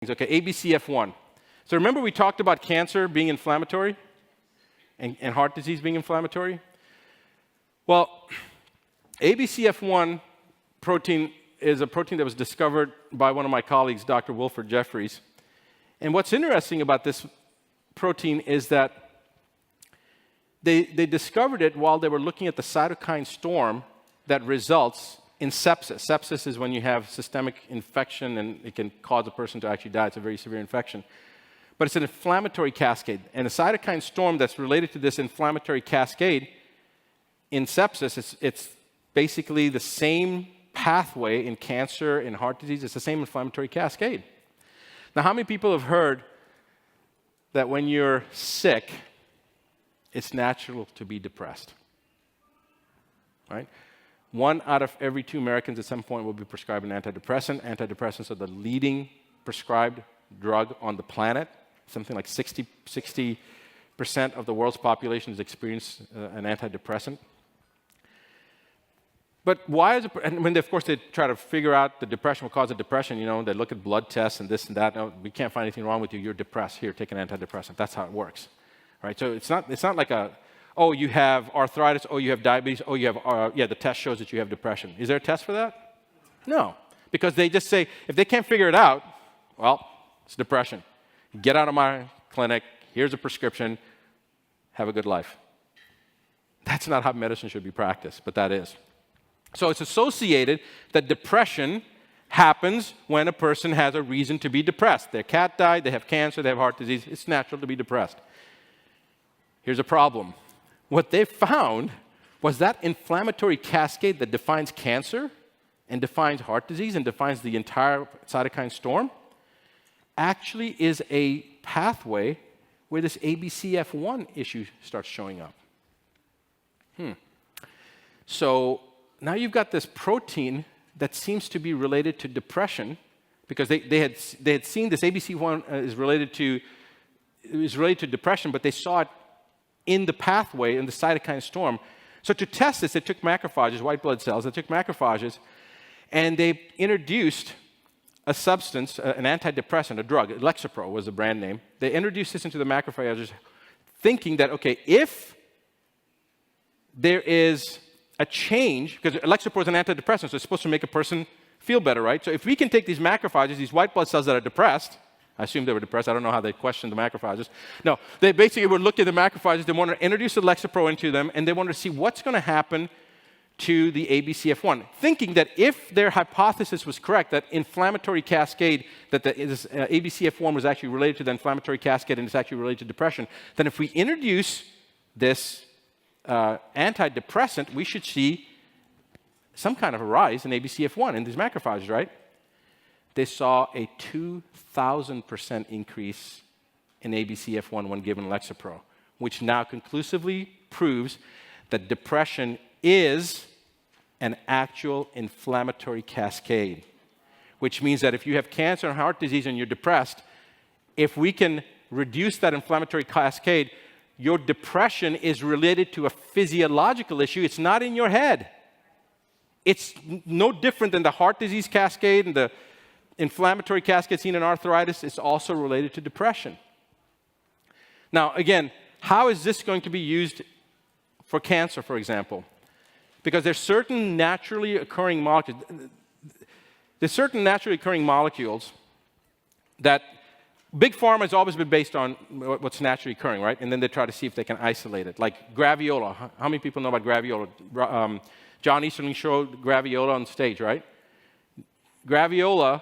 Okay, ABCF1. So remember we talked about cancer being inflammatory and heart disease being inflammatory? Well, ABCF1 protein is a protein that was discovered by one of my colleagues, Dr. Wilford Jeffries. And what's interesting about this protein is that they discovered it while they were looking at the cytokine storm that results in sepsis. Sepsis is when you have systemic infection and it can cause a person to actually die. It's a very severe infection. But it's an inflammatory cascade. And a cytokine storm that's related to this inflammatory cascade in sepsis, it's basically the same pathway in cancer and heart disease. It's the same inflammatory cascade. Now, how many people have heard that when you're sick, it's natural to be depressed? Right? 1 out of every 2 Americans at some point will be prescribed an antidepressant. Antidepressants are the leading prescribed drug on the planet. Something like 60% of the world's population has experienced an antidepressant. But why is it, and when of course they try to figure out the depression, what caused the depression, they look at blood tests and this and that. No, we can't find anything wrong with you. You're depressed. Here, take an antidepressant. That's how it works, right? So it's not like oh, you have arthritis. Oh, you have diabetes. Oh, you have the test shows that you have depression. Is there a test for that? No, because they just say if they can't figure it out, well, it's depression. Get out of my clinic. Here's a prescription. Have a good life. That's not how medicine should be practiced, but that is. So it's associated that depression happens when a person has a reason to be depressed. Their cat died, they have cancer, they have heart disease. It's natural to be depressed. Here's a problem. What they found was that inflammatory cascade that defines cancer and defines heart disease and defines the entire cytokine storm actually is a pathway where this ABCF1 issue starts showing up. So now you've got this protein that seems to be related to depression because they had seen this ABC1 is related to depression, but they saw it in the pathway in the cytokine storm. So to test this, they took macrophages, white blood cells, they took macrophages, and they introduced a substance, an antidepressant, a drug, Lexapro was the brand name. They introduced this into the macrophages thinking that, okay, if there is a change, because Lexapro is an antidepressant, so it's supposed to make a person feel better, right? So if we can take these macrophages, these white blood cells that are depressed, I assume they were depressed, I don't know how they questioned the macrophages. No, they basically were looking at the macrophages, they wanted to introduce the Lexapro into them, and they wanted to see what's going to happen to the ABCF1, thinking that if their hypothesis was correct, that inflammatory cascade, that this ABCF1 was actually related to the inflammatory cascade and it's actually related to depression, then if we introduce this antidepressant, we should see some kind of a rise in ABCF1 in these macrophages, right? They saw a 2,000% increase in ABCF1 when given Lexapro, which now conclusively proves that depression is an actual inflammatory cascade, which means that if you have cancer and heart disease and you're depressed, if we can reduce that inflammatory cascade, your depression is related to a physiological issue. It's not in your head. It's no different than the heart disease cascade and the inflammatory cascade seen in arthritis. It's also related to depression. Now, again, how is this going to be used for cancer, for example? Because there's certain naturally occurring molecules. There's certain naturally occurring molecules that Big Pharma has always been based on what's naturally occurring, right? And then they try to see if they can isolate it. Like graviola. How many people know about graviola? John Easterling showed graviola on stage, right? Graviola,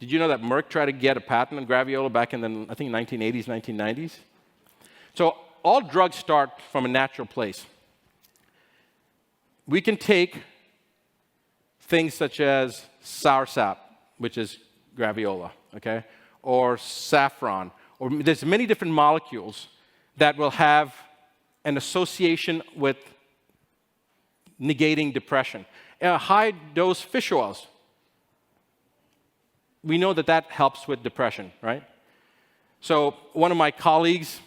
did you know that Merck tried to get a patent on graviola back in the, I think, 1980s, 1990s? So all drugs start from a natural place. We can take things such as soursop, which is graviola, okay? Or saffron, or there's many different molecules that will have an association with negating depression. High-dose fish oils, we know that that helps with depression, right? So one of my colleagues,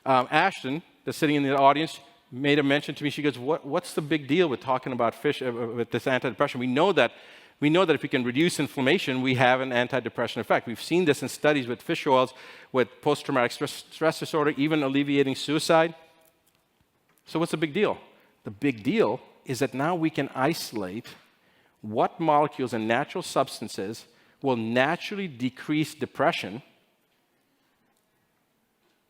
Ashton, that's sitting in the audience, made a mention to me. She goes, what's the big deal with talking about fish, with this antidepressant? We know that We know that if we can reduce inflammation, we have an antidepressant effect. We've seen this in studies with fish oils, with post-traumatic stress disorder, even alleviating suicide. So what's the big deal? The big deal is that now we can isolate what molecules and natural substances will naturally decrease depression.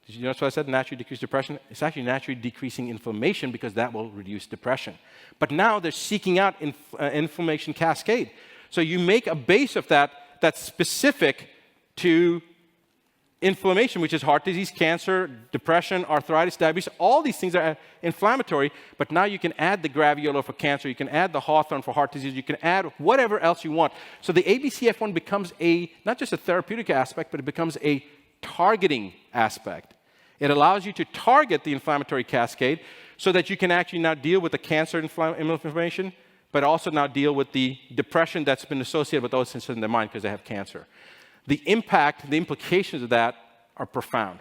Did you notice what I said? Naturally decrease depression? It's actually naturally decreasing inflammation because that will reduce depression. But now they're seeking out inflammation cascade. So you make a base of that that's specific to inflammation, which is heart disease, cancer, depression, arthritis, diabetes. All these things are inflammatory, but now you can add the graviola for cancer, you can add the hawthorn for heart disease, you can add whatever else you want. So the ABCF1 becomes not just a therapeutic aspect, but it becomes a targeting aspect. It allows you to target the inflammatory cascade so that you can actually now deal with the cancer inflammation, but also now deal with the depression that's been associated with those symptoms in their mind because they have cancer. The impact, the implications of that are profound.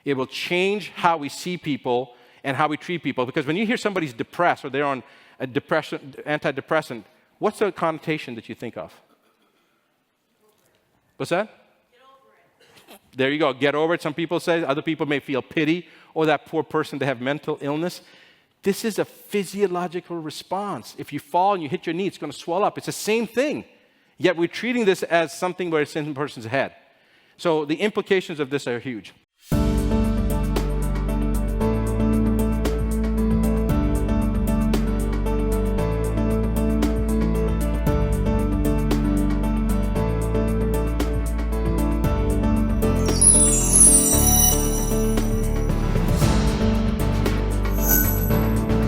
It will change how we see people and how we treat people, because when you hear somebody's depressed or they're on a antidepressant, what's the connotation that you think of? What's that? There you go. Get over it, some people say. Other people may feel pity. Oh, that poor person, they have mental illness. This is a physiological response. If you fall and you hit your knee, it's going to swell up. It's the same thing. Yet we're treating this as something where it's in a person's head. So the implications of this are huge.